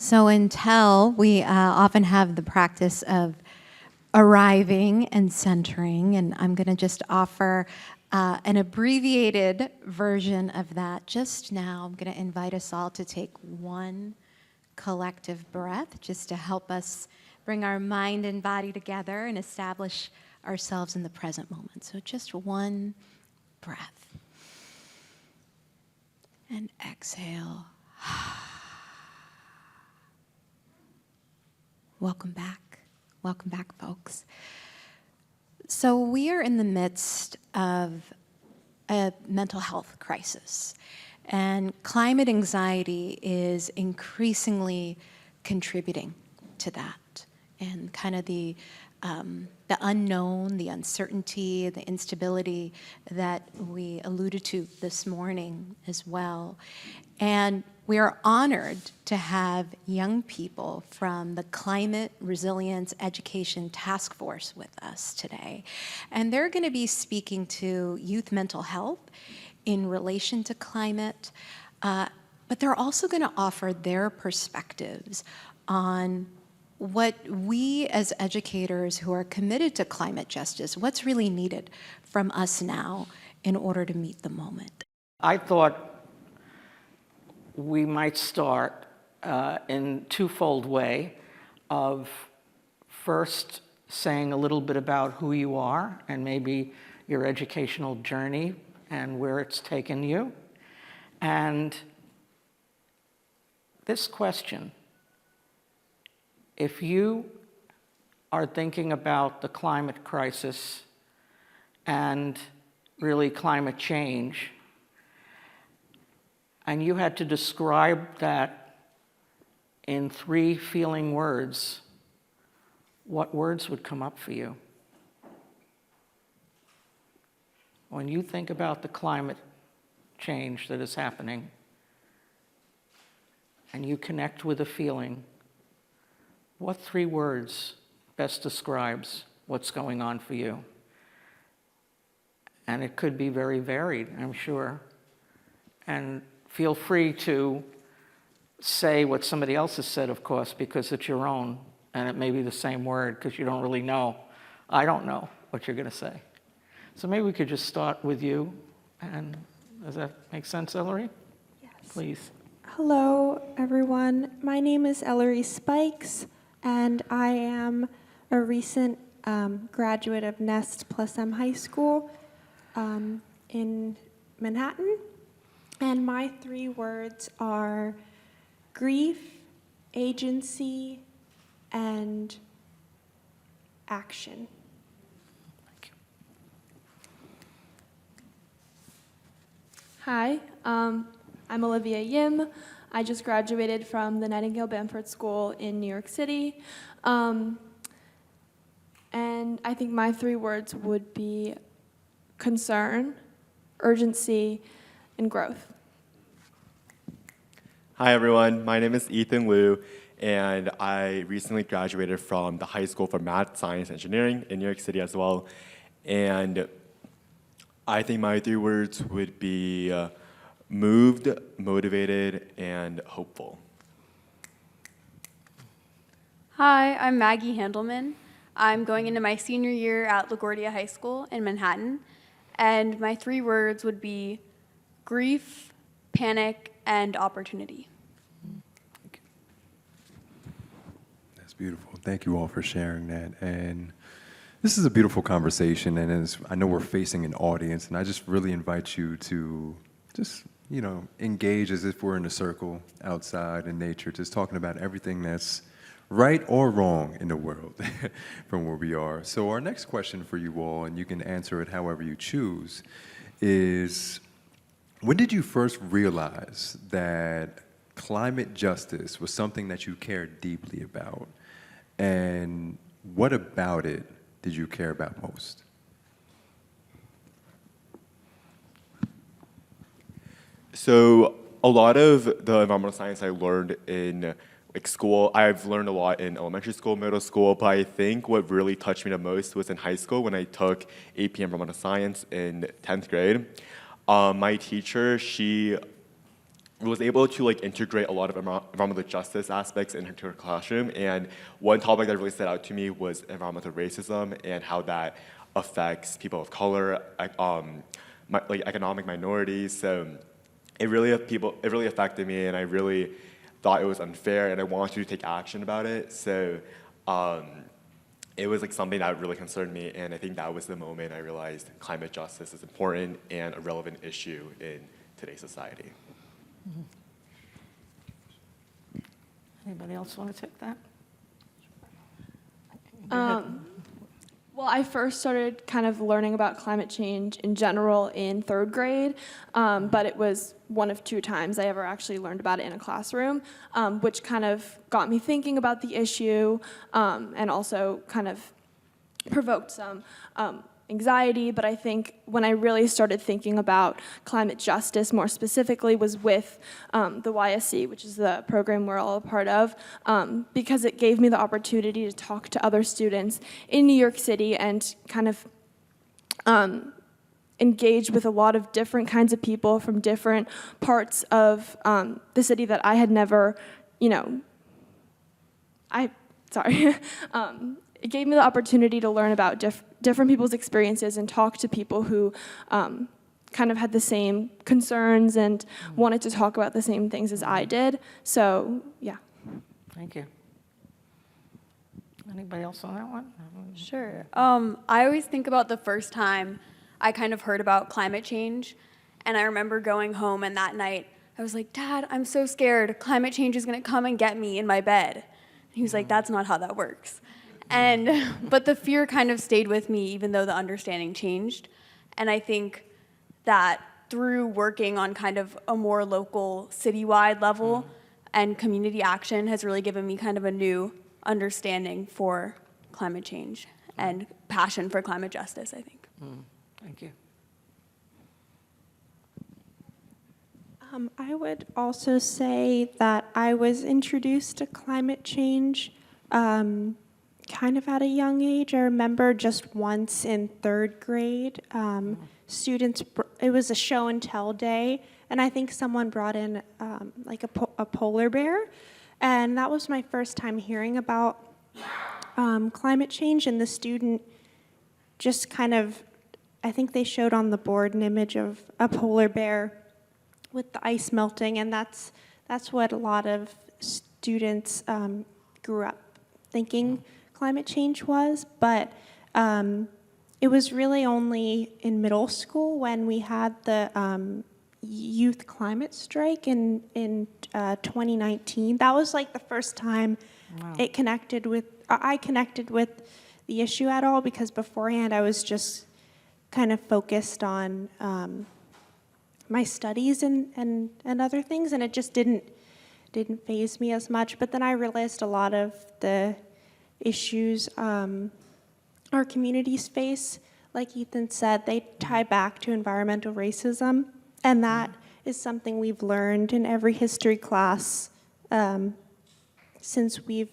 So in TEL, we often have the practice of arriving and centering, and I'm going to just offer an abbreviated version of that just now. I'm going to invite us all to take one collective breath just to help us bring our mind and body together and establish ourselves in the present moment. So just one breath. And exhale. Welcome back. Welcome back, folks. So we are in the midst of a mental health crisis, and climate anxiety is increasingly contributing to that, and kind of the unknown, the uncertainty, the instability that we alluded to this morning as well. And we are honored to have young people from the Climate Resilience Education Task Force with us today. And they're going to be speaking to youth mental health in relation to climate, but they're also going to offer their perspectives on what we as educators who are committed to climate justice, what's really needed from us now in order to meet the moment. I thought we might start in twofold way of first saying a little bit about who you are and maybe your educational journey and where it's taken you. And this question, if you are thinking about the climate crisis and really climate change, and you had to describe that in 3 feeling words, what words would come up for you? When you think about the climate change that is happening, and you connect with a feeling, what 3 words best describes what's going on for you? And it could be very varied, I'm sure. And feel free to say what somebody else has said, of course, because it's your own, and it may be the same word because you don't really know. I don't know what you're going to say. So maybe we could just start with you. And does that make sense, Ellery? Yes. Please. Hello, everyone. My name is Ellery Spikes, and I am a recent graduate of Nest plus M High School in Manhattan. And my 3 words are grief, agency, and action. Thank you. Hi, I'm Olivia Yim. I just graduated from the Nightingale Bamford School in New York City. And I think my 3 words would be concern, urgency, and growth. Hi everyone, my name is Ethan Liu, and I recently graduated from the High School for Math, Science, Engineering in New York City as well. And I think my 3 words would be moved, motivated, and hopeful. Hi, I'm Maggie Handelman. I'm going into my senior year at LaGuardia High School in Manhattan, and my 3 words would be grief, panic, and opportunity. That's beautiful. Thank you all for sharing that. And this is a beautiful conversation, and I know we're facing an audience, and I just really invite you to just, engage as if we're in a circle outside in nature, just talking about everything that's right or wrong in the world from where we are. So our next question for you all, and you can answer it however you choose, is when did you first realize that climate justice was something that you cared deeply about? And what about it did you care about most? So a lot of the environmental science I learned in school, I've learned a lot in elementary school, middle school, but I think what really touched me the most was in high school when I took AP Environmental Science in 10th grade. My teacher, she was able to like integrate a lot of environmental justice aspects into her classroom. And one topic that really stood out to me was environmental racism and how that affects people of color, like economic minorities. So it really affected me, and I really thought it was unfair, and I wanted to take action about it. So it was like something that really concerned me, and I think that was the moment I realized climate justice is important and a relevant issue in today's society. Anybody else want to take that? Well, I first started kind of learning about climate change in general in 3rd grade, but it was one of 2 times I ever actually learned about it in a classroom, which kind of got me thinking about the issue, and also kind of provoked some anxiety. But I think when I really started thinking about climate justice more specifically was with the YSC, which is the program we're all a part of, because it gave me the opportunity to talk to other students in New York City and kind of engage with a lot of different kinds of people from different parts of the city that I had never, it gave me the opportunity to learn about different people's experiences and talk to people who kind of had the same concerns and wanted to talk about the same things as I did. So, yeah. Thank you. Anybody else on that one? Sure. I always think about the first time I kind of heard about climate change, and I remember going home, and that night I was like, Dad, I'm so scared. Climate change is going to come and get me in my bed. And he was like, that's not how that works. But the fear kind of stayed with me, even though the understanding changed. And I think that through working on kind of a more local, citywide level and community action has really given me kind of a new understanding for climate change and passion for climate justice, I think. Thank you. I would also say that I was introduced to climate change kind of at a young age. I remember just once in 3rd grade, students, it was a show and tell day, and I think someone brought in like a polar bear, and that was my first time hearing about climate change. And the student just kind of, I think they showed on the board an image of a polar bear with the ice melting, and that's what a lot of students grew up thinking climate change was. But it was really only in middle school when we had the youth climate strike in 2019. That was like the first time I connected with the issue at all, because beforehand I was just kind of focused on my studies and other things, and it just didn't faze me as much. But then I realized a lot of the issues our communities face, like Ethan said, they tie back to environmental racism, and that is something we've learned in every history class since we've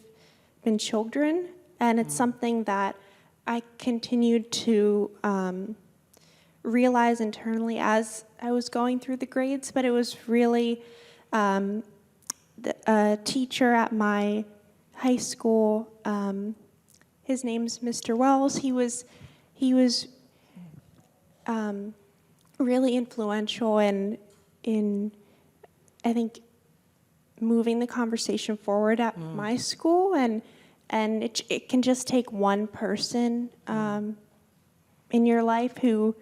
been children, and it's something that I continued to realize internally as I was going through the grades. But it was really a teacher at my high school, his name's Mr. Wells. He was really influential in I think moving the conversation forward at my school, and it can just take one person in your life who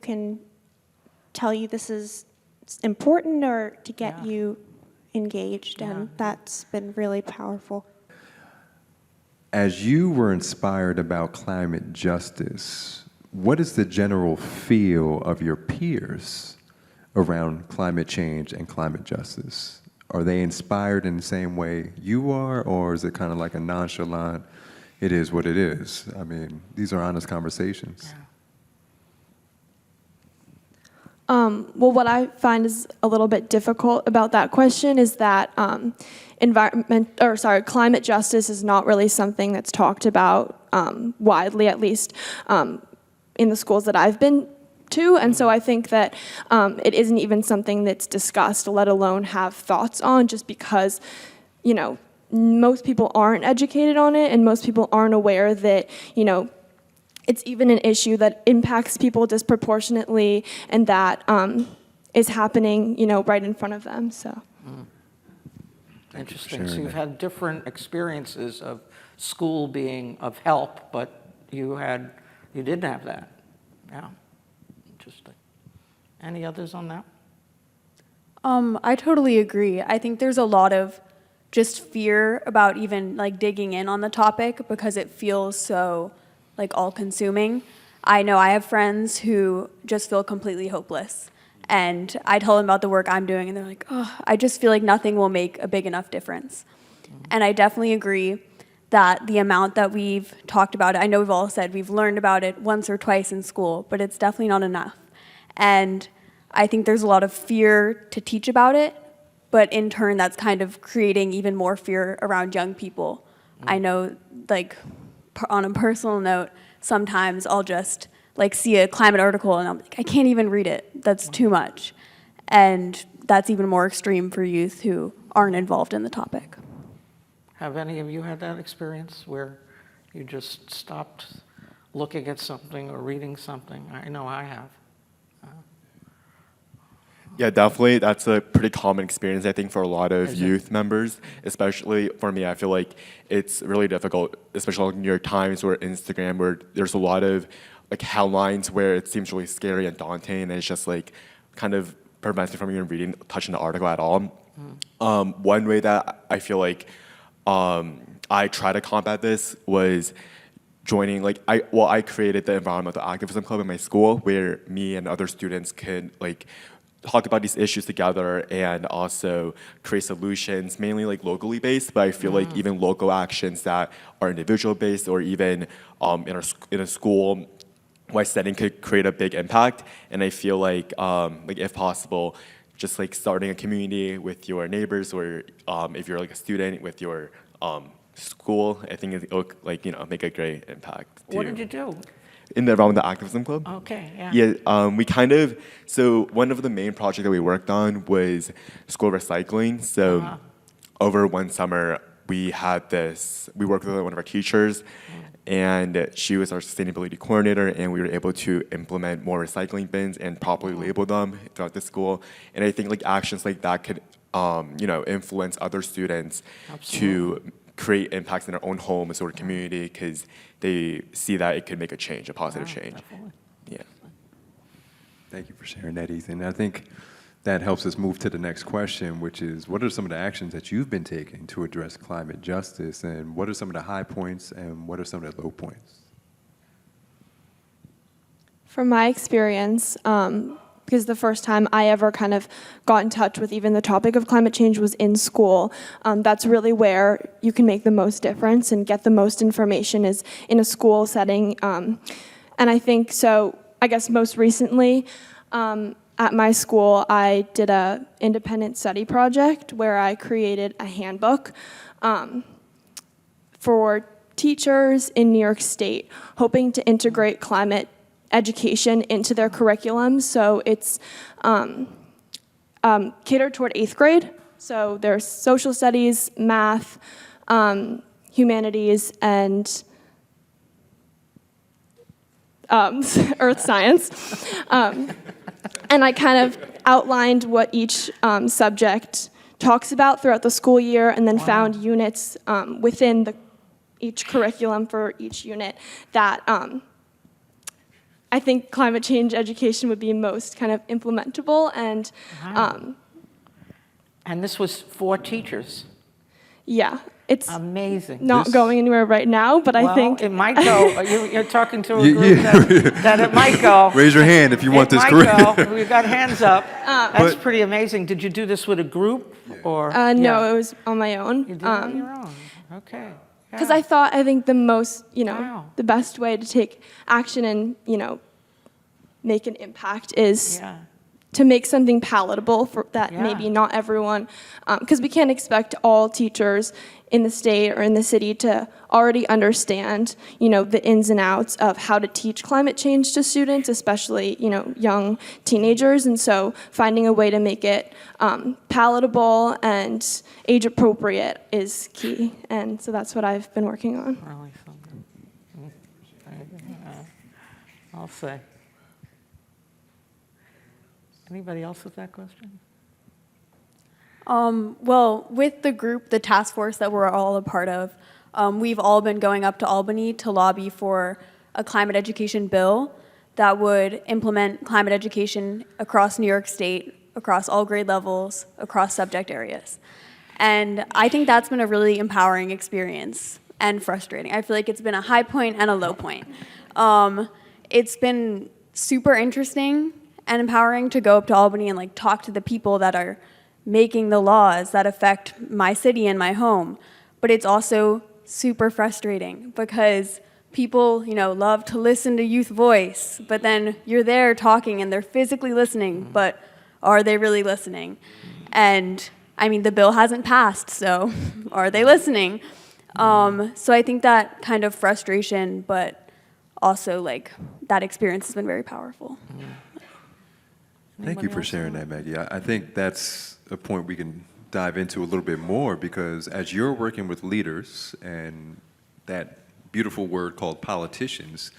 can tell you this is important, or to get you engaged, and that's been really powerful. As you were inspired about climate justice, what is the general feel of your peers around climate change and climate justice? Are they inspired in the same way you are, or is it kind of like a nonchalant, it is what it is? I mean, these are honest conversations. Well, what I find is a little bit difficult about that question is that climate justice is not really something that's talked about widely, at least in the schools that I've been to. And so I think that it isn't even something that's discussed, let alone have thoughts on, just because, you know, most people aren't educated on it, and most people aren't aware that, you know, it's even an issue that impacts people disproportionately, and that is happening, you know, right in front of them. So. Interesting. So sharing you've that. had different experiences of school being of help, but you didn't have that. Yeah. Interesting. Any others on that? I totally agree. I think there's a lot of just fear about even like digging in on the topic because it feels so like all-consuming. I know I have friends who just feel completely hopeless. And I tell them about the work I'm doing, and they're like, oh, I just feel like nothing will make a big enough difference. And I definitely agree that the amount that we've talked about it, I know we've all said we've learned about it once or twice in school, but it's definitely not enough. And I think there's a lot of fear to teach about it, but in turn, that's kind of creating even more fear around young people. I know, like, on a personal note, sometimes I'll just like see a climate article and I'm like, I can't even read it. That's too much. And that's even more extreme for youth who aren't involved in the topic. Have any of you had that experience where you just stopped looking at something or reading something? I know I have. Yeah, definitely. That's a pretty common experience, I think, for a lot of Is it? youth members, especially for me. I feel like it's really difficult, especially on New York Times or Instagram, where there's a lot of like headlines where it seems really scary and daunting, and it's just like kind of prevents me from even reading, touching the article at all. One way that I feel like I try to combat this was joining, like, I created the environmental activism club in my school where me and other students could like talk about these issues together and also create solutions, mainly like locally based, but I feel like even local actions that are individual based or even in a school wide setting could create a big impact. And I feel like if possible, just like starting a community with your neighbors, or if you're like a student with your school, I think it'll like, you know, make a great impact. What too. did you do? In the environmental activism club? Okay, yeah. Yeah, we kind of, so one of the main projects that we worked on was school recycling. So over one summer, we worked with one of our teachers, and she was our sustainability coordinator, and we were able to implement more recycling bins and properly label them throughout the school. And I think like actions like that could, influence other students to create impacts in their own homes or community, because they see that it could make a change, a positive change. Definitely. Yeah. Thank you for sharing that, Ethan. I think that helps us move to the next question, which is, what are some of the actions that you've been taking to address climate justice, and what are some of the high points and what are some of the low points? From my experience, because the first time I ever kind of got in touch with even the topic of climate change was in school. That's really where you can make the most difference and get the most information, is in a school setting. And I think so, I guess most recently, at my school, I did a independent study project where I created a handbook for teachers in New York State, hoping to integrate climate education into their curriculum. So it's catered toward 8th grade. So there's social studies, math, humanities, and earth science. And I kind of outlined what each subject talks about throughout the school year, and then found units within each curriculum for each unit that I think climate change education would be most kind of implementable. And And this was for teachers. yeah, it's Amazing. not going anywhere right now, but I think it might go. You're talking to a group that it might go. Raise your hand if you want this It career. might go. We've got hands up. That's pretty amazing. Did you do this with a group or? no, Yeah. it was on my own. You did it on your own. Okay. Because Yeah. I think the most, Wow. the best way to take action and, make an impact is Yeah. to make something palatable for that Yeah. maybe not everyone, because we can't expect all teachers in the state or in the city to already understand, the ins and outs of how to teach climate change to students, especially, young teenagers. And so finding a way to make it palatable and age appropriate is key. And so that's what I've been working on. Really something. I'll say. Anybody else with that question? Well, with the group, the task force that we're all a part of, we've all been going up to Albany to lobby for a climate education bill that would implement climate education across New York State, across all grade levels, across subject areas. And I think that's been a really empowering experience and frustrating. I feel like it's been a high point and a low point. It's been super interesting and empowering to go up to Albany and talk to the people that are making the laws that affect my city and my home. But it's also super frustrating because people, love to listen to youth voice, but then you're there talking and they're physically listening, but are they really listening? And I mean, the bill hasn't passed, so are they listening? So I think that kind of frustration, but also that experience has been very powerful. Thank you for sharing that, Maggie. I think that's a point we can dive into a little bit more, because as you're working with leaders and that beautiful word called politicians,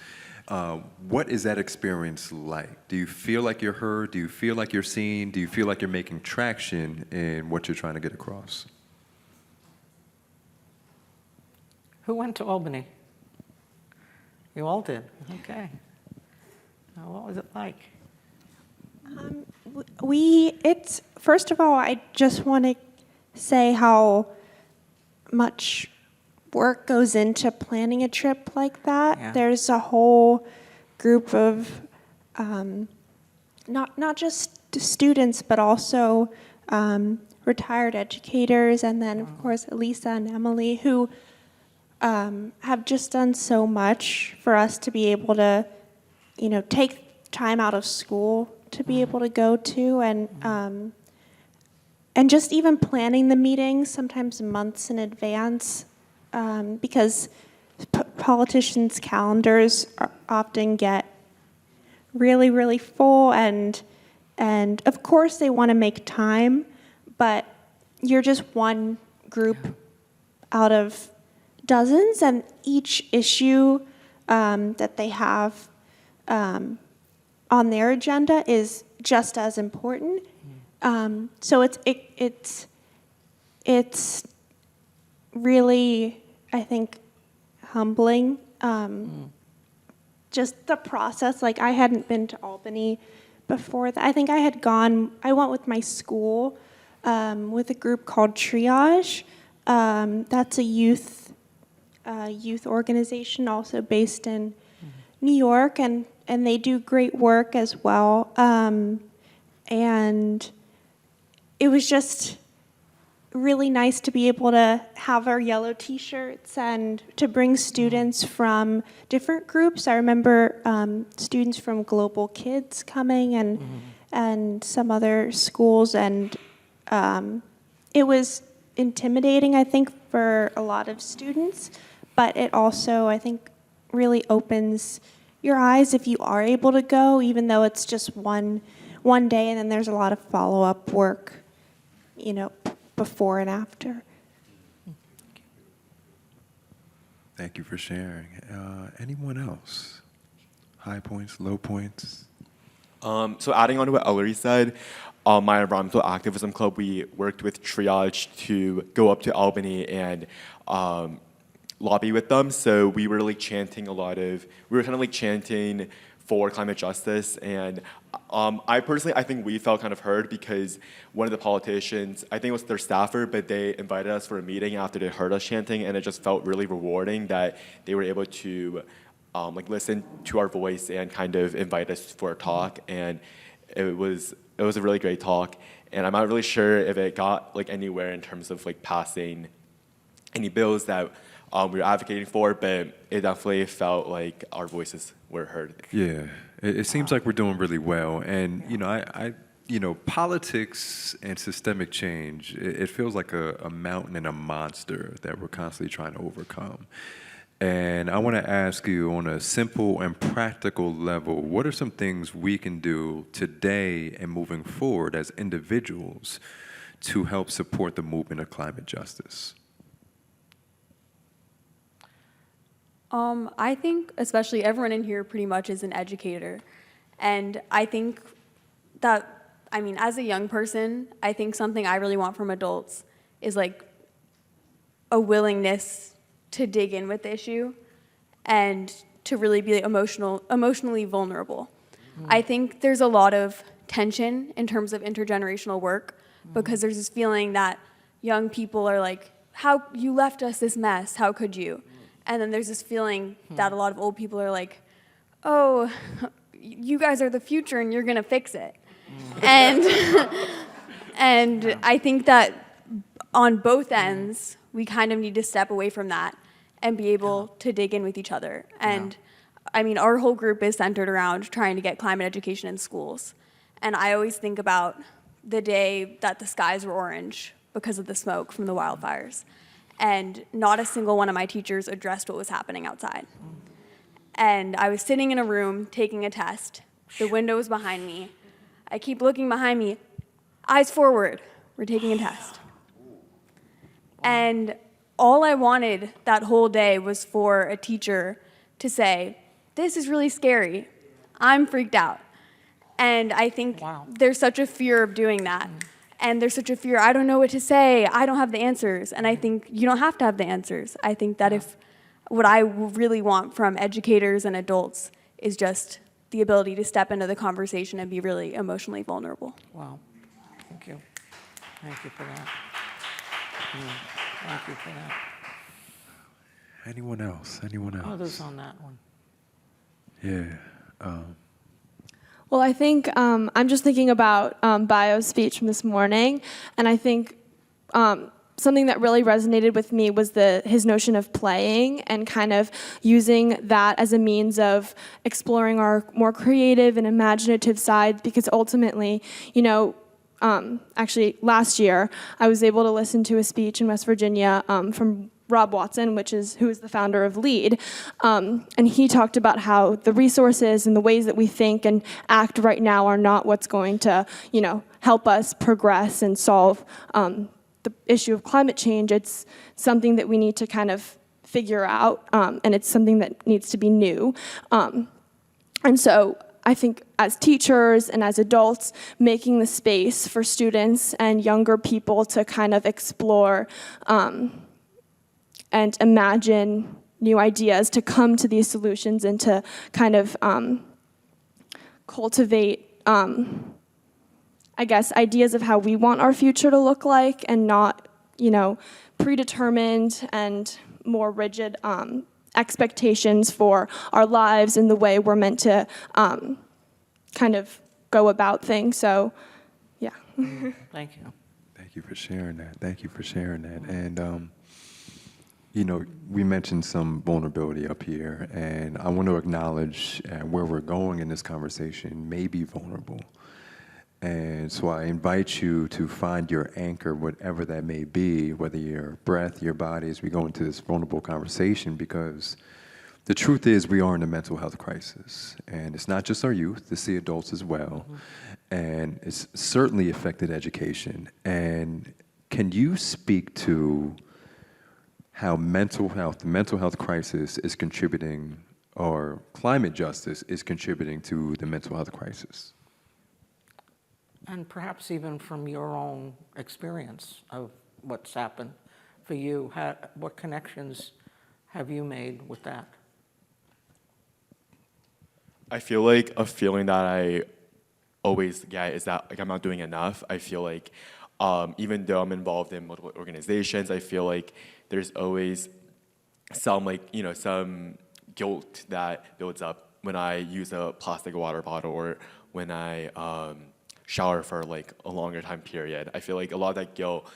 what is that experience like? Do you feel like you're heard? Do you feel like you're seen? Do you feel like you're making traction in what you're trying to get across? Who went to Albany? You all did. Okay. Now, what was it like? It's first of all, I just want to say how much work goes into planning a trip like that. Yeah. There's a whole group of not just students, but also retired educators, and then of course Elisa and Emily, who have just done so much for us to be able to, take time out of school to be able to go to, and just even planning the meetings sometimes months in advance, because politicians' calendars often get really, really full, and of course they want to make time, but you're just one group out of dozens, and each issue that they have on their agenda is just as important. So it's really, I think, humbling. Just the process. I hadn't been to Albany before that. I think I went with my school with a group called Triage. That's a youth organization also based in New York, and they do great work as well. And it was just really nice to be able to have our yellow T-shirts and to bring students from different groups. I remember students from Global Kids coming, and some other schools, and it was intimidating, I think, for a lot of students, but it also, I think, really opens your eyes if you are able to go, even though it's just one day, and then there's a lot of follow-up work, before and after. Thank you for sharing. Anyone else? High points, low points? So adding on to what Ellery said, my environmental activism club, we worked with Triage to go up to Albany and lobby with them. So we were chanting chanting for climate justice, and I think we felt kind of heard because one of the politicians, I think it was their staffer, but they invited us for a meeting after they heard us chanting, and it just felt really rewarding that they were able to listen to our voice and kind of invite us for a talk, and it was a really great talk, and I'm not really sure if it got anywhere in terms of passing any bills that we were advocating for, but it definitely felt like our voices were heard. Yeah, it seems like we're doing really well. And, I politics and systemic change, it feels like a mountain and a monster that we're constantly trying to overcome. And I want to ask you on a simple and practical level, what are some things we can do today and moving forward as individuals to help support the movement of climate justice? I think especially everyone in here pretty much is an educator. And I think that, as a young person, I think something I really want from adults is like a willingness to dig in with the issue and to really be emotionally vulnerable. I think there's a lot of tension in terms of intergenerational work because there's this feeling that young people are like, how you left us this mess, how could you? And then there's this feeling that a lot of old people are like, oh, you guys are the future and you're gonna fix it. And and I think that on both ends, we kind of need to step away from that and be able to dig in with each other. And our whole group is centered around trying to get climate education in schools. And I always think about the day that the skies were orange because of the smoke from the wildfires. And not a single one of my teachers addressed what was happening outside. And I was sitting in a room taking a test. The window was behind me. I keep looking behind me. Eyes forward. We're taking a test. And all I wanted that whole day was for a teacher to say, this is really scary. I'm freaked out. And I think there's such a fear of doing that. And there's such a fear, I don't know what to say, I don't have the answers. And I think you don't have to have the answers. I think that if what I really want from educators and adults is just the ability to step into the conversation and be really emotionally vulnerable. Wow. Thank you. Thank you for that. Thank you for that. Anyone else? Anyone else? Others on that one. Yeah. Well, I think I'm just thinking about Bio's speech from this morning, and I think something that really resonated with me was his notion of playing and kind of using that as a means of exploring our more creative and imaginative side, because ultimately, actually last year, I was able to listen to a speech in West Virginia from Rob Watson, who is the founder of LEAD, and he talked about how the resources and the ways that we think and act right now are not what's going to, help us progress and solve the issue of climate change. It's something that we need to kind of figure out, and it's something that needs to be new. And so I think as teachers and as adults, making the space for students and younger people to kind of explore and imagine new ideas, to come to these solutions and to kind of cultivate, ideas of how we want our future to look like, and not, predetermined and more rigid expectations for our lives and the way we're meant to kind of go about things. So, yeah. Thank you. Thank you for sharing that. Thank you for sharing that. And, we mentioned some vulnerability up here, and I want to acknowledge where we're going in this conversation may be vulnerable. And so I invite you to find your anchor, whatever that may be, whether your breath, your body, as we go into this vulnerable conversation, because the truth is we are in a mental health crisis. And it's not just our youth, it's the adults as well. And it's certainly affected education. And can you speak to how the mental health crisis is contributing, or climate justice is contributing to the mental health crisis? And perhaps even from your own experience of what's happened for you, what connections have you made with that? I feel like a feeling that I always get is that I'm not doing enough. I feel like even though I'm involved in multiple organizations, I feel like there's always some some guilt that builds up when I use a plastic water bottle, or when I shower for a longer time period. I feel like a lot of that guilt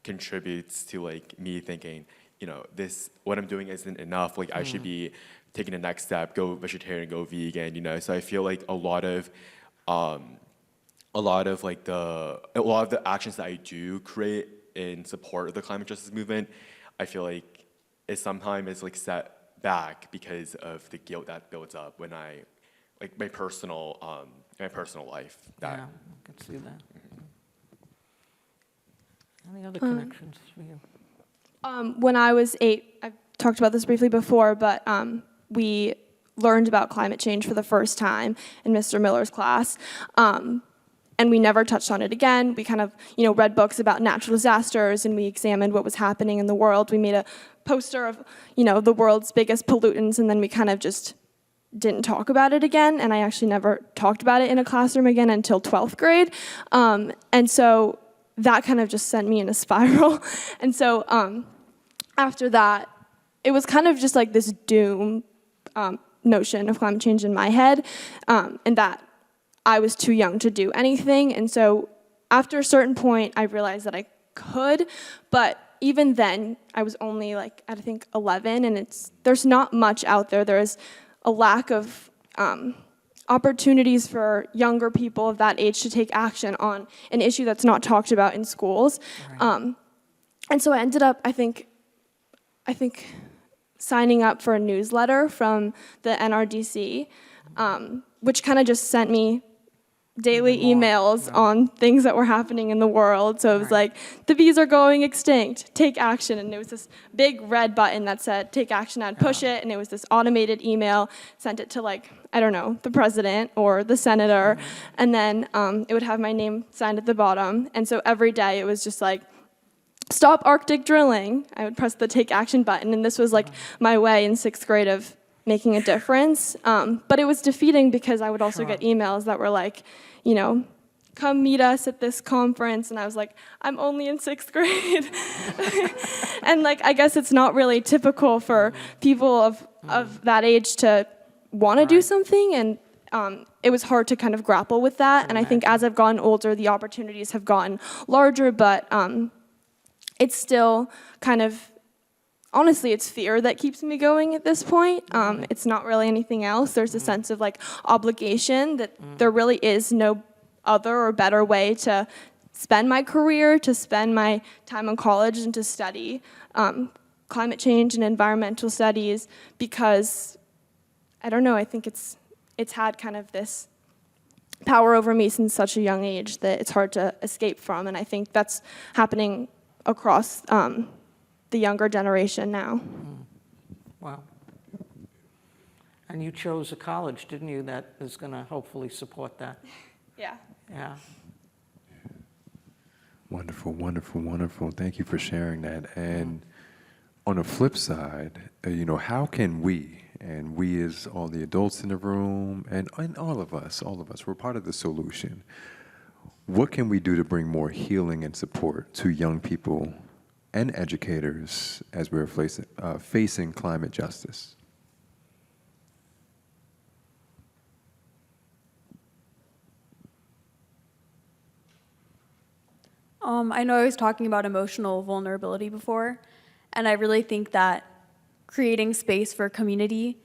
contributes to me thinking, what I'm doing isn't enough. I should be taking the next step, go vegetarian, go vegan. So I feel like a lot of a lot of the actions that I do create in support of the climate justice movement, I feel like it sometimes is like set back because of the guilt that builds up when I, like my personal life. That Yeah, I can see that. Any other connections for you? When I was 8, I've talked about this briefly before, but we learned about climate change for the first time in Mr. Miller's class. And we never touched on it again. We kind of, read books about natural disasters, and we examined what was happening in the world. We made a poster of, the world's biggest pollutants, and then we kind of just didn't talk about it again. And I actually never talked about it in a classroom again until 12th grade. And so that kind of just sent me in a spiral. And so after that, it was kind of just like this doom notion of climate change in my head, and that I was too young to do anything. And so after a certain point, I realized that I could, but even then, I was only I think 11, and there's not much out there. There's a lack of opportunities for younger people of that age to take action on an issue that's not talked about in schools. Right. And so I ended up, I think, signing up for a newsletter from the NRDC, which kind of just sent me daily Even more, emails yeah. on things that were happening in the world. So it was Right. like, the bees are going extinct, take action. And there was this big red button that said, take action. I'd push it, and it was this automated email, sent it to the president or the senator, and then it would have my name signed at the bottom. And so every day it was just like, stop Arctic drilling. I would press the take action button, and this was my way in 6th grade of making a difference. But it was defeating because I would also get emails that were like, come meet us at this conference. And I was like, I'm only in 6th grade. And I guess it's not really typical for people of that age to want to do something. And it was hard to kind of grapple with that. And I think as I've gotten older, the opportunities have gotten larger, but it's still kind of, honestly, it's fear that keeps me going at this point. It's not really anything else. There's a sense of obligation that there really is no other or better way to spend my career, to spend my time in college, and to study climate change and environmental studies, because, I don't know, I think it's had kind of this power over me since such a young age that it's hard to escape from. And I think that's happening across the younger generation now. Wow. And you chose a college, didn't you, that is going to hopefully support that? Yeah. Yeah. Wonderful, wonderful, wonderful. Thank you for sharing that. And on the flip side, how can we, and we as all the adults in the room, and all of us, we're part of the solution. What can we do to bring more healing and support to young people and educators as we're facing climate justice? I know I was talking about emotional vulnerability before, and I really think that creating space for community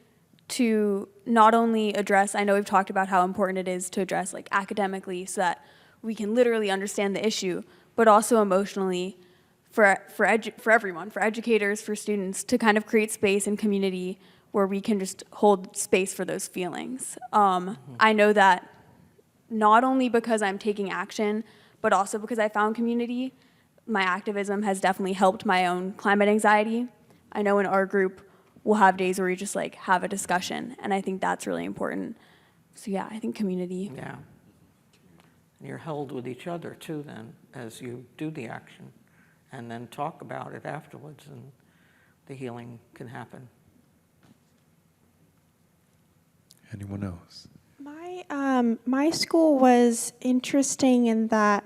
to not only address, I know we've talked about how important it is to address academically so that we can literally understand the issue, but also emotionally for everyone, for educators, for students, to kind of create space and community where we can just hold space for those feelings. I know that not only because I'm taking action, but also because I found community, my activism has definitely helped my own climate anxiety. I know in our group, we'll have days where we just have a discussion, and I think that's really important. So yeah, I think community. Yeah. And you're held with each other too then, as you do the action, and then talk about it afterwards, and the healing can happen. Anyone else? My school was interesting in that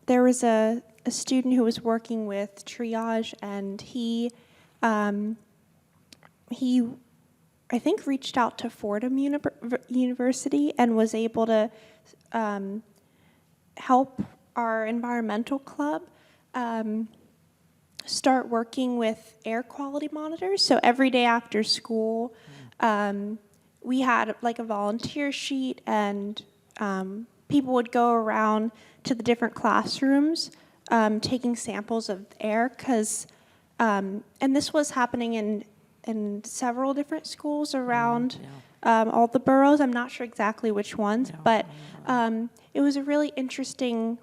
there was a student who was working with triage, and he I think reached out to Fordham University and was able to help our environmental club start working with air quality monitors. So every day after school, we had like a volunteer sheet, and people would go around to the different classrooms taking samples of air, because and this was happening in several different schools around all the boroughs. I'm not sure exactly which ones, but it was a really interesting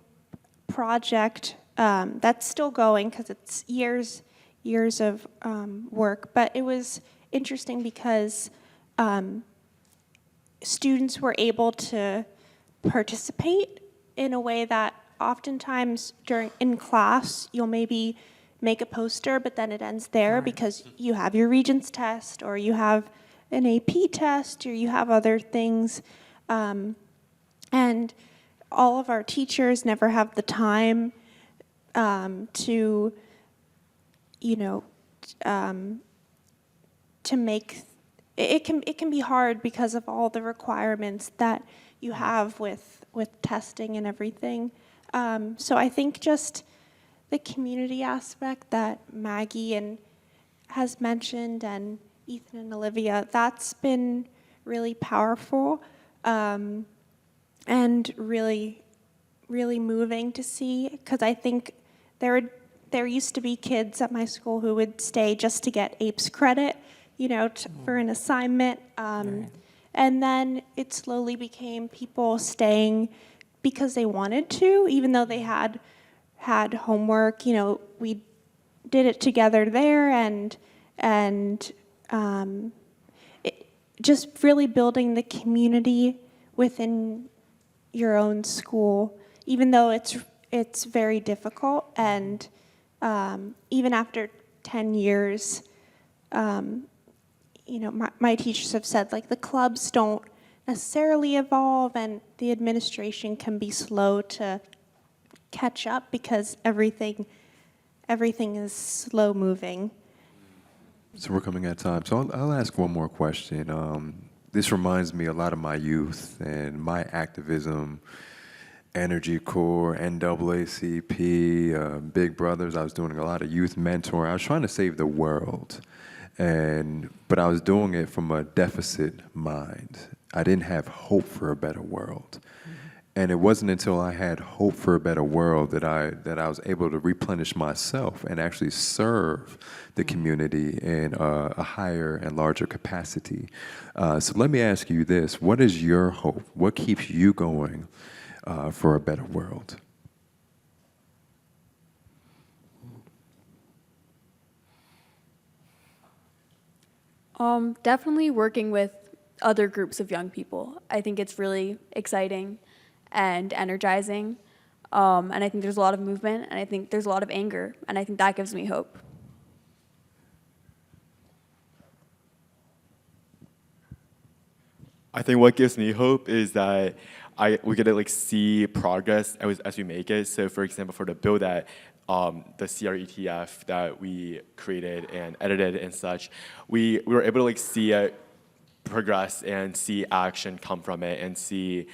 project that's still going because it's years of work. But it was interesting because students were able to participate in a way that oftentimes in class you'll maybe make a poster, but then it ends there because you have your Regents test, or you have an AP test, or you have other things. And all of our teachers never have the time to, to make it can be hard because of all the requirements that you have with testing and everything. So I think just the community aspect that Maggie has mentioned, and Ethan and Olivia, that's been really powerful and really, really moving to see, because I think there used to be kids at my school who would stay just to get APES credit, for an assignment. And then it slowly became people staying because they wanted to, even though they had homework. We did it together there, and just really building the community within your own school, even though it's very difficult. And even after 10 years, my teachers have said, like, the clubs don't necessarily evolve, and the administration can be slow to catch up because everything is slow moving. So we're coming at time. So I'll ask one more question. This reminds me a lot of my youth and my activism, Energy Corps, NAACP, Big Brothers. I was doing a lot of youth mentoring. I was trying to save the world, but I was doing it from a deficit mind. I didn't have hope for a better world. And it wasn't until I had hope for a better world that I was able to replenish myself and actually serve the community in a higher and larger capacity. So let me ask you this: what is your hope? What keeps you going for a better world? Definitely working with other groups of young people. I think it's really exciting and energizing. And I think there's a lot of movement, and I think there's a lot of anger, and I think that gives me hope. I think what gives me hope is that we get to see progress as we make it. So, for example, for the bill that the CRETF that we created and edited and such, we were able to see it progress and see action come from it, and see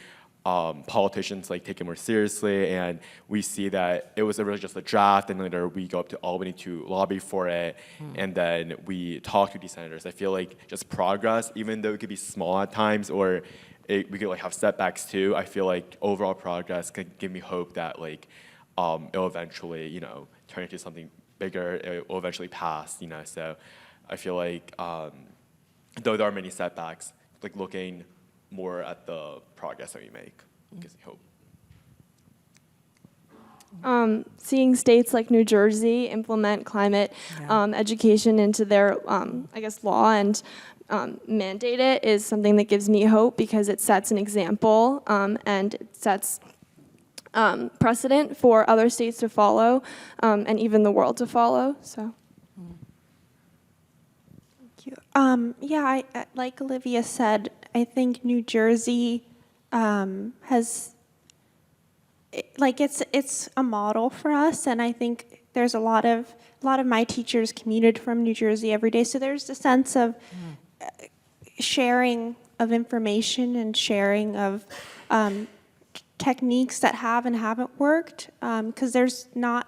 politicians take it more seriously. And we see that it was really just a draft, and later we go up to Albany to lobby for it, and then we talk to these senators. I feel like just progress, even though it could be small at times, or we could have setbacks too. I feel like overall progress can give me hope that it'll eventually turn into something bigger. It will eventually pass. So I feel like though there are many setbacks, looking more at the progress that we make gives me hope. Seeing states like New Jersey implement climate education into their, law and mandate it is something that gives me hope, because it sets an example and it sets precedent for other states to follow, and even the world to follow. So. I like Olivia said, I think New Jersey has, it's a model for us, and I think there's a lot of my teachers commuted from New Jersey every day, so there's a sense of sharing of information and sharing of techniques that have and haven't worked, because there's no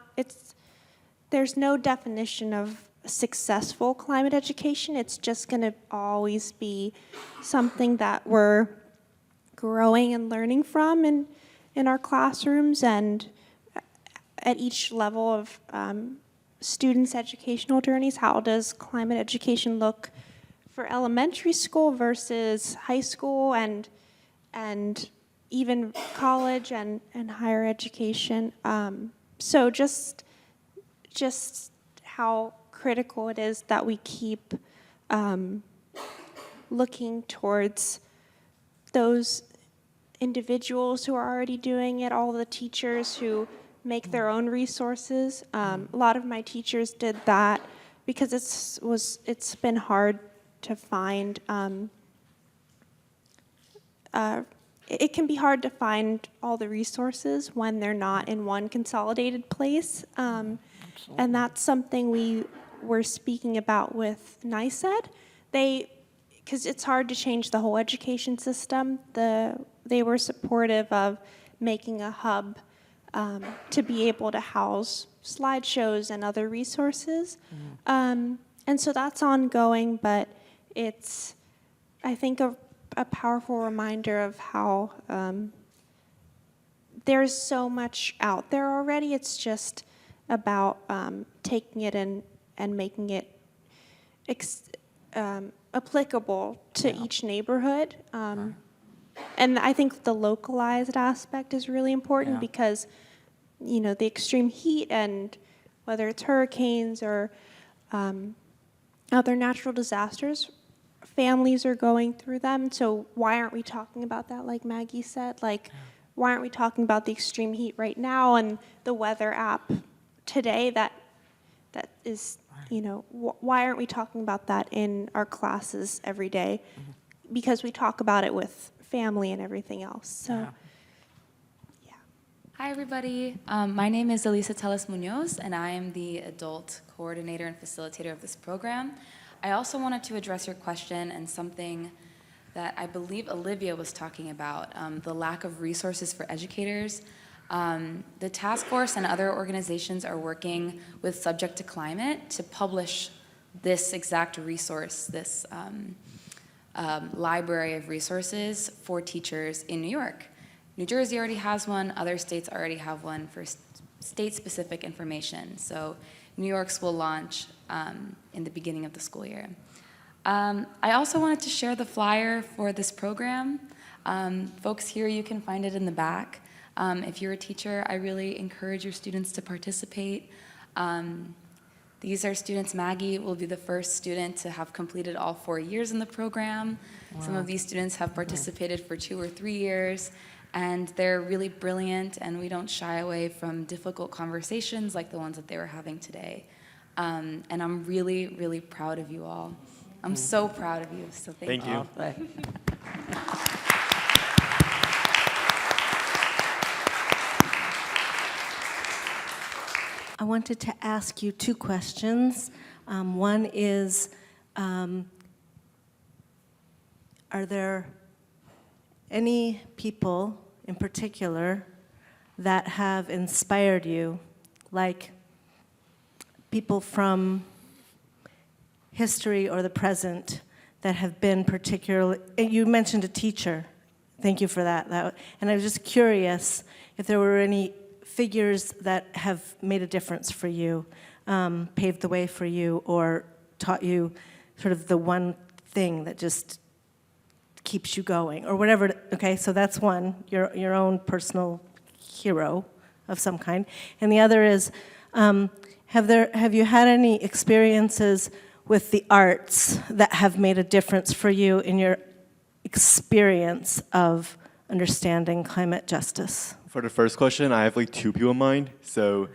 definition of successful climate education. It's just going to always be something that we're growing and learning from in our classrooms and at each level of students' educational journeys. How does climate education look for elementary school versus high school and even college and higher education? So just how critical it is that we keep looking towards those individuals who are already doing it, all the teachers who make their own resources. A lot of my teachers did that because it's been hard to find. It can be hard to find all the resources when they're not in one consolidated place. And that's something we were speaking about with NICED. Because it's hard to change the whole education system, they were supportive of making a hub to be able to house slideshows and other resources. And so that's ongoing, but it's, I think, a powerful reminder of how there's so much out there already. It's just about taking it and making it applicable to each neighborhood. And I think the localized aspect is really important because, you know, the extreme heat and whether it's hurricanes or other natural disasters, families are going through them. So why aren't we talking about that, like Maggie said? Like, why aren't we talking about the extreme heat right now and the weather app today that is, you know, why aren't we talking about that in our classes every day? Because we talk about it with family and everything else. So, yeah. Hi, everybody. My name is Elisa Teles Munoz, and I am the adult coordinator and facilitator of this program. I also wanted to address your question and something that I believe Olivia was talking about, the lack of resources for educators. The task force and other organizations are working with Subject to Climate to publish this exact resource, this library of resources for teachers in New York. New Jersey already has one, other states already have one for state-specific information. So New York's will launch in the beginning of the school year. I also wanted to share the flyer for this program. Folks here, you can find it in the back. If you're a teacher, I really encourage your students to participate. These are students. Maggie will be the first student to have completed all 4 years in the program. Wow. Some of these students have participated for 2 or 3 years, and they're really brilliant, and we don't shy away from difficult conversations like the ones that they were having today. And I'm really, really proud of you all. I'm so proud of you, so thank you. Thank you. I wanted to ask you 2 questions. One is, are there any people in particular that have inspired you, like people from history or the present that have been particularly, you mentioned a teacher. Thank you for that. And I was just curious if there were any figures that have made a difference for you, paved the way for you, or taught you sort of the one thing that just keeps you going, or whatever. Okay, so that's one, your own personal hero of some kind. And the other is, have you had any experiences with the arts that have made a difference for you in your experience of understanding climate justice? For the first question, I have like 2 people in mind. So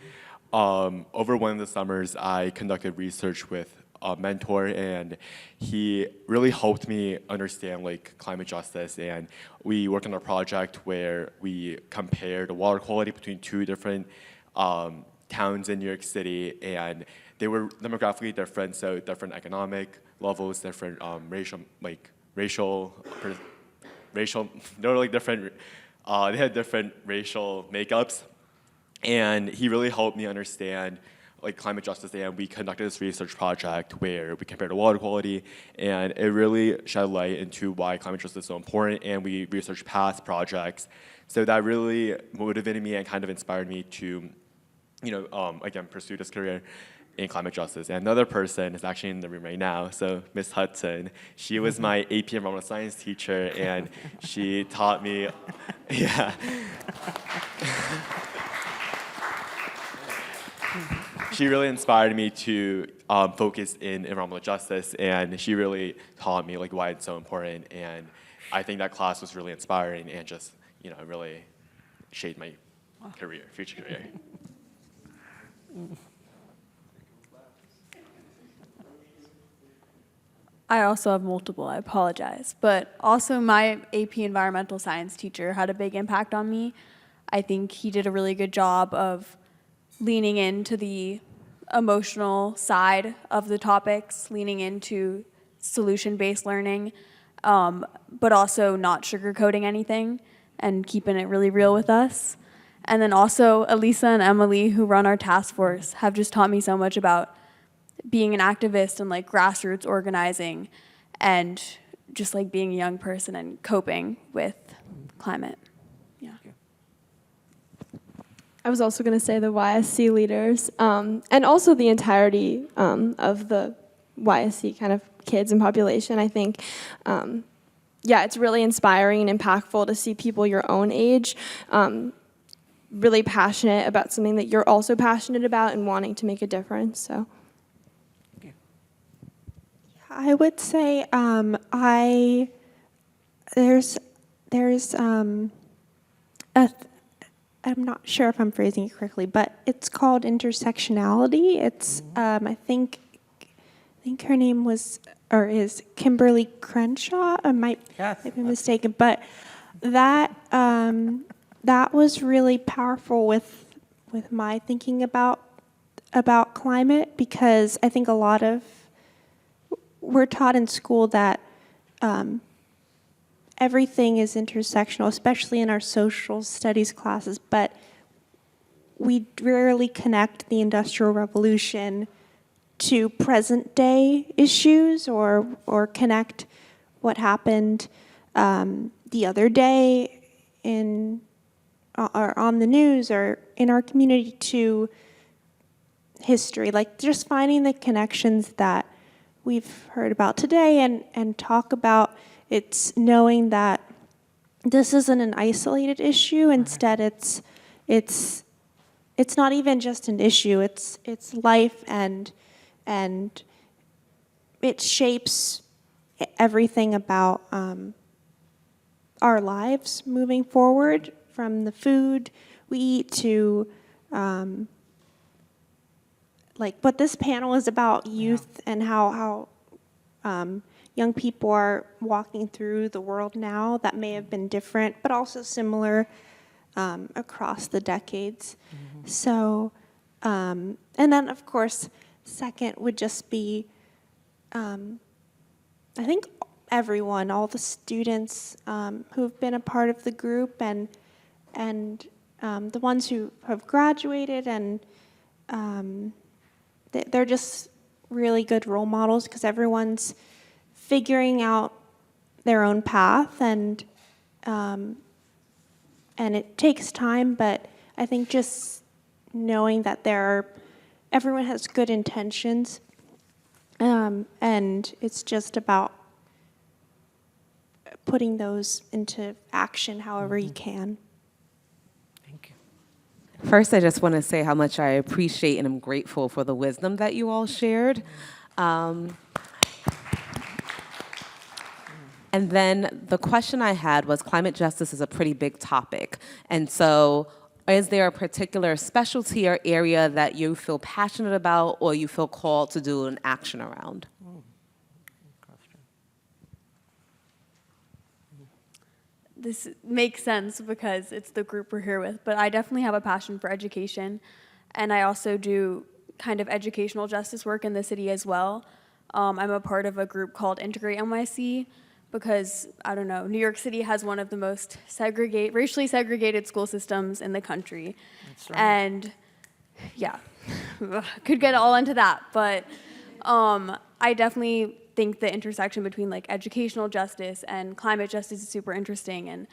over one of the summers, I conducted research with a mentor, and he really helped me understand like climate justice. And we worked on a project where we compared the water quality between 2 different towns in New York City, and they were demographically different, so different economic levels, different racial, they were like different. They had different racial makeups, and he really helped me understand like climate justice, and we conducted this research project where we compared the water quality, and it really shed light into why climate justice is so important, and we researched past projects. So that really motivated me and kind of inspired me to, again, pursue this career in climate justice. And another person is actually in the room right now, so Miss Hudson. She was my AP Environmental Science teacher, and she taught me, yeah. She really inspired me to focus in environmental justice, and she really taught me like why it's so important. And I think that class was really inspiring and just really shaped my future career. I also have multiple, I apologize. But also my AP Environmental Science teacher had a big impact on me. I think he did a really good job of leaning into the emotional side of the topics, leaning into solution-based learning, but also not sugarcoating anything and keeping it really real with us. And then also Elisa and Emily, who run our task force, have just taught me so much about being an activist and like grassroots organizing and just like being a young person and coping with climate. Yeah. I was also going to say the YSC leaders, and also the entirety of the YSC kind of kids and population. I think, it's really inspiring and impactful to see people your own age really passionate about something that you're also passionate about and wanting to make a difference. So. I would say there's I'm not sure if I'm phrasing it correctly, but it's called intersectionality. It's I think her name was or is Kimberly Crenshaw. I might be mistaken, but that was really powerful with my thinking about climate, because I think we're taught in school that everything is intersectional, especially in our social studies classes, but we rarely connect the Industrial Revolution to present day issues or connect what happened the other day or on the news or in our community to history. Like just finding the connections that we've heard about today and talk about. It's knowing that this isn't an isolated issue. Instead, it's not even just an issue. It's life, and it shapes everything about our lives moving forward, from the food we eat to like what this panel is about, youth, and how young people are walking through the world now that may have been different, but also similar across the decades. Mm-hmm. So, and then of course, second would just be, I think everyone, all the students who've been a part of the group, and the ones who have graduated, and they're just really good role models, because everyone's figuring out their own path, and it takes time, but I think just knowing that everyone has good intentions, and it's just about putting those into action however you can. Thank you. First, I just want to say how much I appreciate and am grateful for the wisdom that you all shared. And then the question I had was, climate justice is a pretty big topic. And so is there a particular specialty or area that you feel passionate about or you feel called to do an action around? This makes sense because it's the group we're here with, but I definitely have a passion for education, and I also do kind of educational justice work in the city as well. I'm a part of a group called Integrate NYC because, I don't know, New York City has one of the most racially segregated school systems in the country. That's right. And yeah, could get all into that, but I definitely think the intersection between like educational justice and climate justice is super interesting, and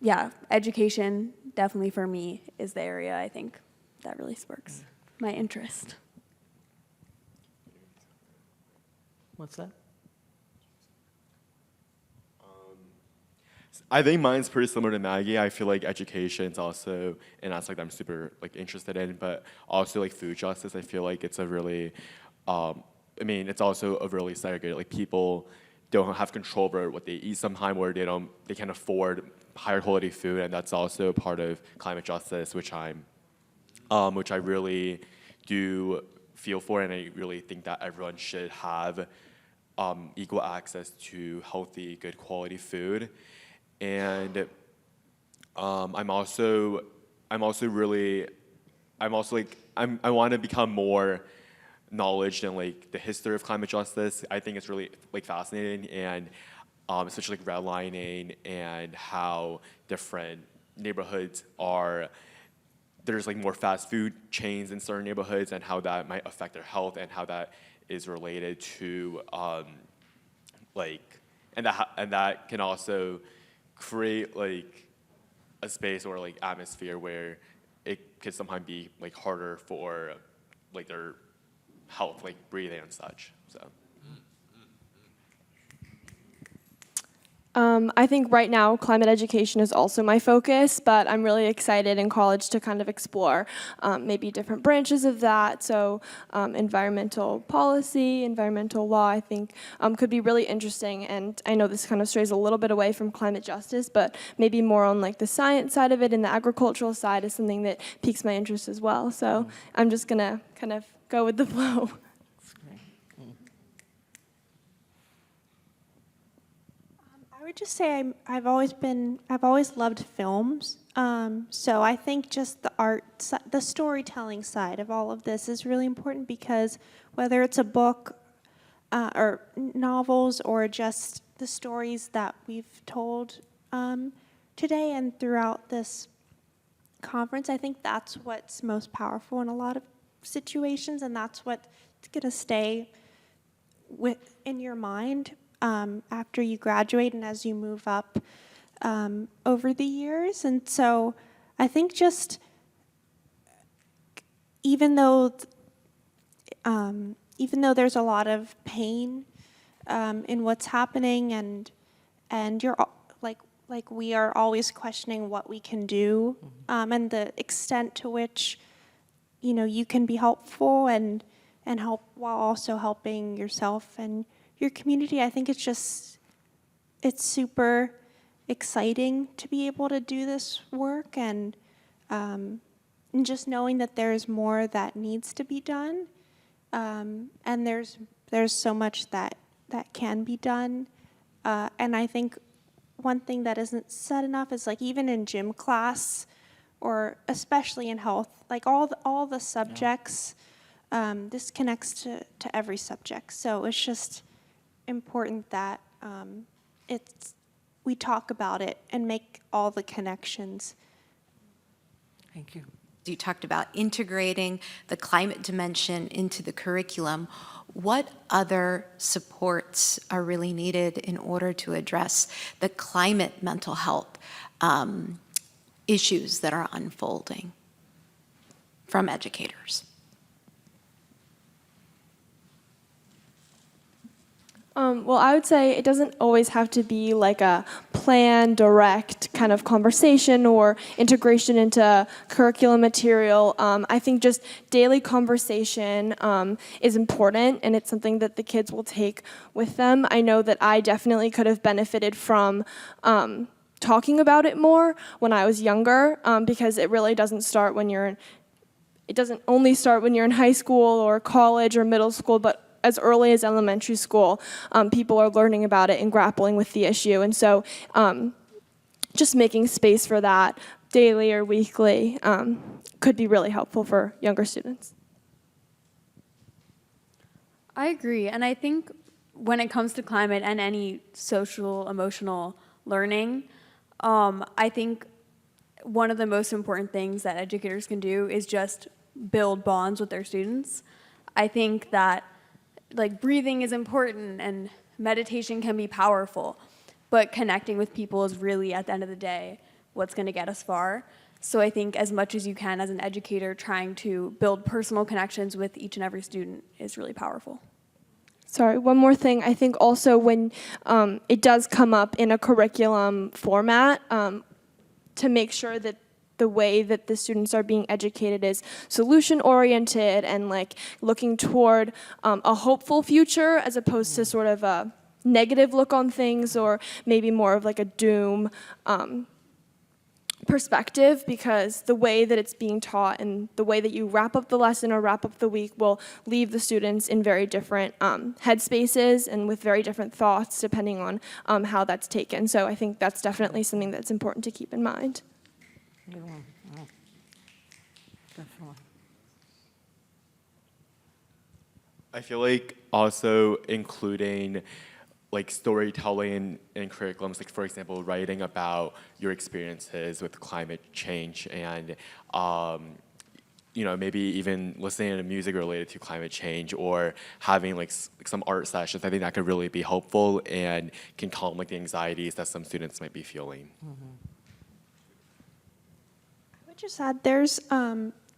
yeah, education definitely for me is the area I think that really sparks my interest. What's that? I think mine's pretty similar to Maggie. I feel like education is also an aspect I'm super like interested in, but also like food justice. I feel like it's a really, it's also a really segregated. Like people don't have control over what they eat sometime, or they can't afford higher quality food, and that's also part of climate justice, which I really do feel for, and I really think that everyone should have equal access to healthy, good quality food. And I want to become more knowledge in like the history of climate justice. I think it's really like fascinating, and especially like redlining and how different neighborhoods are. There's like more fast food chains in certain neighborhoods, and how that might affect their health, and how that is related to and that can also create like a space or like atmosphere where it could sometimes be like harder for like their health, like breathing and such. So I think right now climate education is also my focus, but I'm really excited in college to kind of explore maybe different branches of that. So environmental policy, environmental law, I think could be really interesting. And I know this kind of strays a little bit away from climate justice, but maybe more on like the science side of it and the agricultural side is something that piques my interest as well. So I'm just gonna kind of go with the flow. I would just say I've always loved films. So I think just the storytelling side of all of this is really important, because whether it's a book or novels or just the stories that we've told today and throughout this conference, I think that's what's most powerful in a lot of situations, and that's what's going to stay in your mind after you graduate and as you move up over the years. And so I think just even though there's a lot of pain in what's happening, and you're like we are always questioning what we can do, and the extent to which you can be helpful and help while also helping yourself and your community. I think it's super exciting to be able to do this work, and just knowing that there's more that needs to be done, and there's so much that can be done, and I think one thing that isn't said enough is like even in gym class, or especially in health, like all the subjects, this connects to every subject. So it's just important that we talk about it and make all the connections. Thank you. You talked about integrating the climate dimension into the curriculum. What other supports are really needed in order to address the climate mental health issues that are unfolding from educators? Well, I would say it doesn't always have to be like a planned, direct kind of conversation or integration into curriculum material. I think just daily conversation is important, and it's something that the kids will take with them. I know that I definitely could have benefited from talking about it more when I was younger, because it really doesn't start when it doesn't only start when you're in high school or college or middle school, but as early as elementary school, people are learning about it and grappling with the issue. And so just making space for that daily or weekly could be really helpful for younger students. I agree. And I think when it comes to climate and any social, emotional learning, I think one of the most important things that educators can do is just build bonds with their students. I think that like breathing is important and meditation can be powerful, but connecting with people is really, at the end of the day, what's going to get us far. So I think as much as you can as an educator, trying to build personal connections with each and every student is really powerful. Sorry, one more thing. I think also when it does come up in a curriculum format, to make sure that the way that the students are being educated is solution-oriented and like looking toward a hopeful future as opposed to sort of a negative look on things, or maybe more of like a doom perspective, because the way that it's being taught and the way that you wrap up the lesson or wrap up the week will leave the students in very different headspaces and with very different thoughts depending on how that's taken. So I think that's definitely something that's important to keep in mind. Good one. Oh, definitely. I feel like also including like storytelling in curriculums, like for example, writing about your experiences with climate change and maybe even listening to music related to climate change or having like some art sessions. I think that could really be helpful and can calm like the anxieties that some students might be feeling. I would just add, there's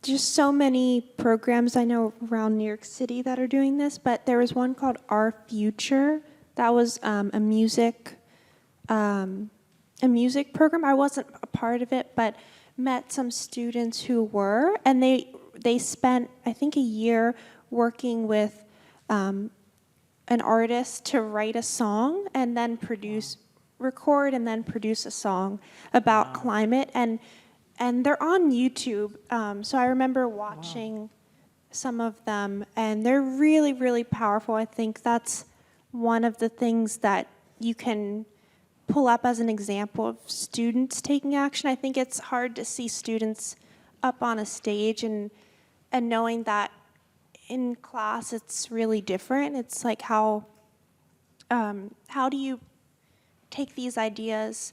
just so many programs I know around New York City that are doing this, but there was one called Our Future that was a music program. I wasn't a part of it, but met some students who were, and they spent, I think, a year working with an artist to write a song and then record and then produce a song about climate, and they're on YouTube. So I remember watching some of them, and they're really, really powerful. I think that's one of the things that you can pull up as an example of students taking action. I think it's hard to see students up on a stage and knowing that in class it's really different. It's like how do you take these ideas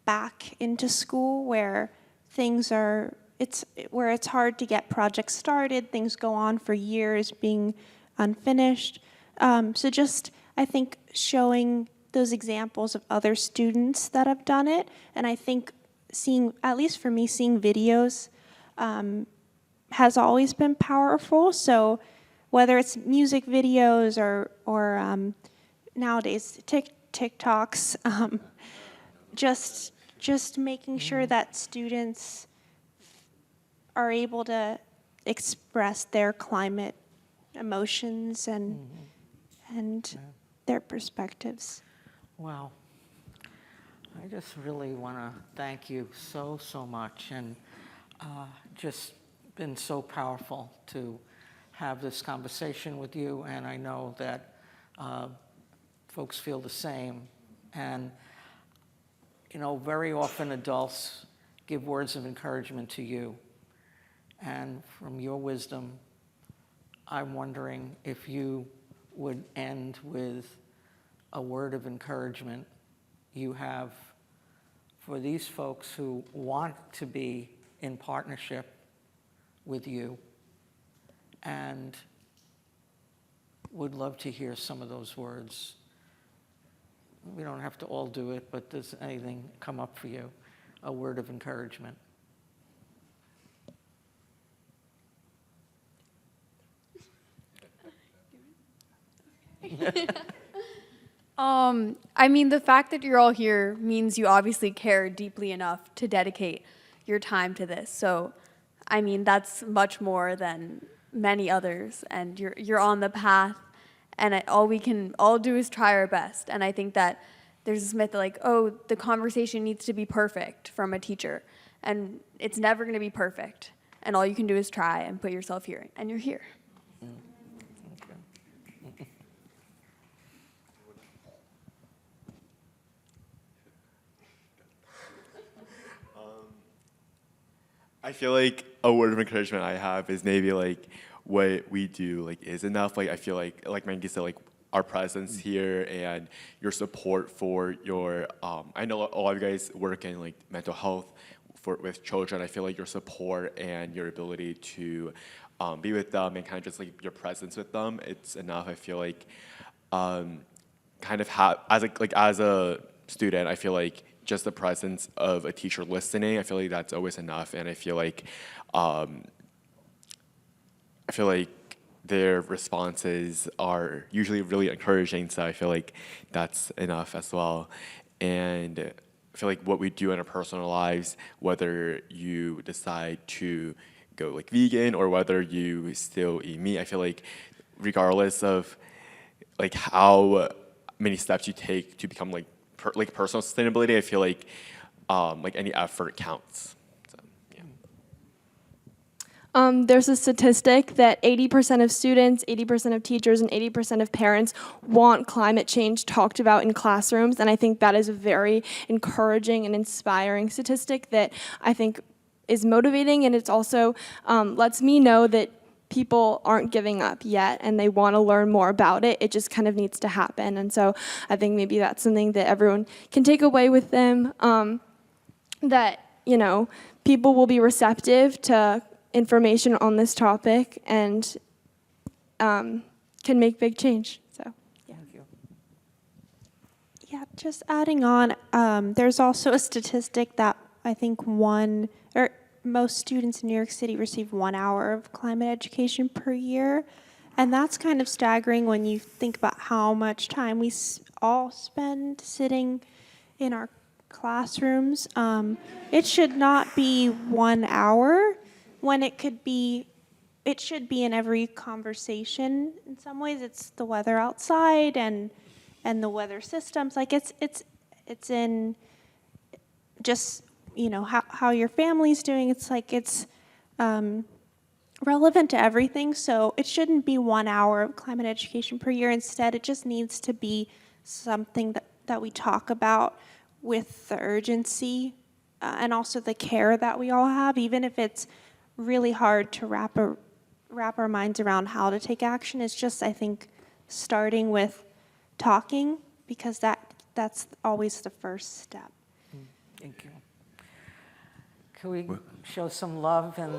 back into school where it's hard to get projects started, things go on for years being unfinished. So just, I think, showing those examples of other students that have done it, and I think at least for me, seeing videos has always been powerful. So whether it's music videos or nowadays TikToks, just making sure that students are able to express their climate emotions and their perspectives. Wow. I just really want to thank you so much, and just been so powerful to have this conversation with you, and I know that folks feel the same. And very often adults give words of encouragement to you, and from your wisdom, I'm wondering if you would end with a word of encouragement you have for these folks who want to be in partnership with you and would love to hear some of those words. We don't have to all do it, but does anything come up for you? A word of encouragement. I mean, the fact that you're all here means you obviously care deeply enough to dedicate your time to this. So, I mean, that's much more than many others, and you're on the path, and all we can all do is try our best. And I think that there's this myth that, like, oh, the conversation needs to be perfect from a teacher, and it's never going to be perfect. And all you can do is try and put yourself here, and you're here. I feel like a word of encouragement I have is maybe like what we do like is enough. Like I feel like Maggie said, like our presence here and your support for your. I know a lot of you guys work in like mental health with children, I feel like your support and your ability to be with them and kind of just like your presence with them, it's enough. I feel like kind of as a student, I feel like just the presence of a teacher listening, I feel like that's always enough. And I feel like their responses are usually really encouraging, so I feel like that's enough as well. And I feel like what we do in our personal lives, whether you decide to go like vegan or whether you still eat meat, I feel like regardless of like how many steps you take to become like personal sustainability, I feel like any effort counts. So, yeah. There's a statistic that 80% of students, 80% of teachers, and 80% of parents want climate change talked about in classrooms, and I think that is a very encouraging and inspiring statistic that I think is motivating, and it's also lets me know that people aren't giving up yet and they want to learn more about it. It just kind of needs to happen, and so I think maybe that's something that everyone can take away with them, that, you know, people will be receptive to information on this topic and can make big change. So, yeah. Thank you. Yeah, just adding on, there's also a statistic that I think most students in New York City receive 1 hour of climate education per year. And that's kind of staggering when you think about how much time we all spend sitting in our classrooms. It should not be 1 hour when it should be in every conversation. In some ways, it's the weather outside and the weather systems. Like it's in just, you know, how your family's doing. It's like it's relevant to everything. So it shouldn't be 1 hour of climate education per year. Instead, it just needs to be something that we talk about with the urgency and also the care that we all have, even if it's really hard to wrap our minds around how to take action. It's just, I think, starting with talking, because that's always the first step. Thank you. Can we show some love and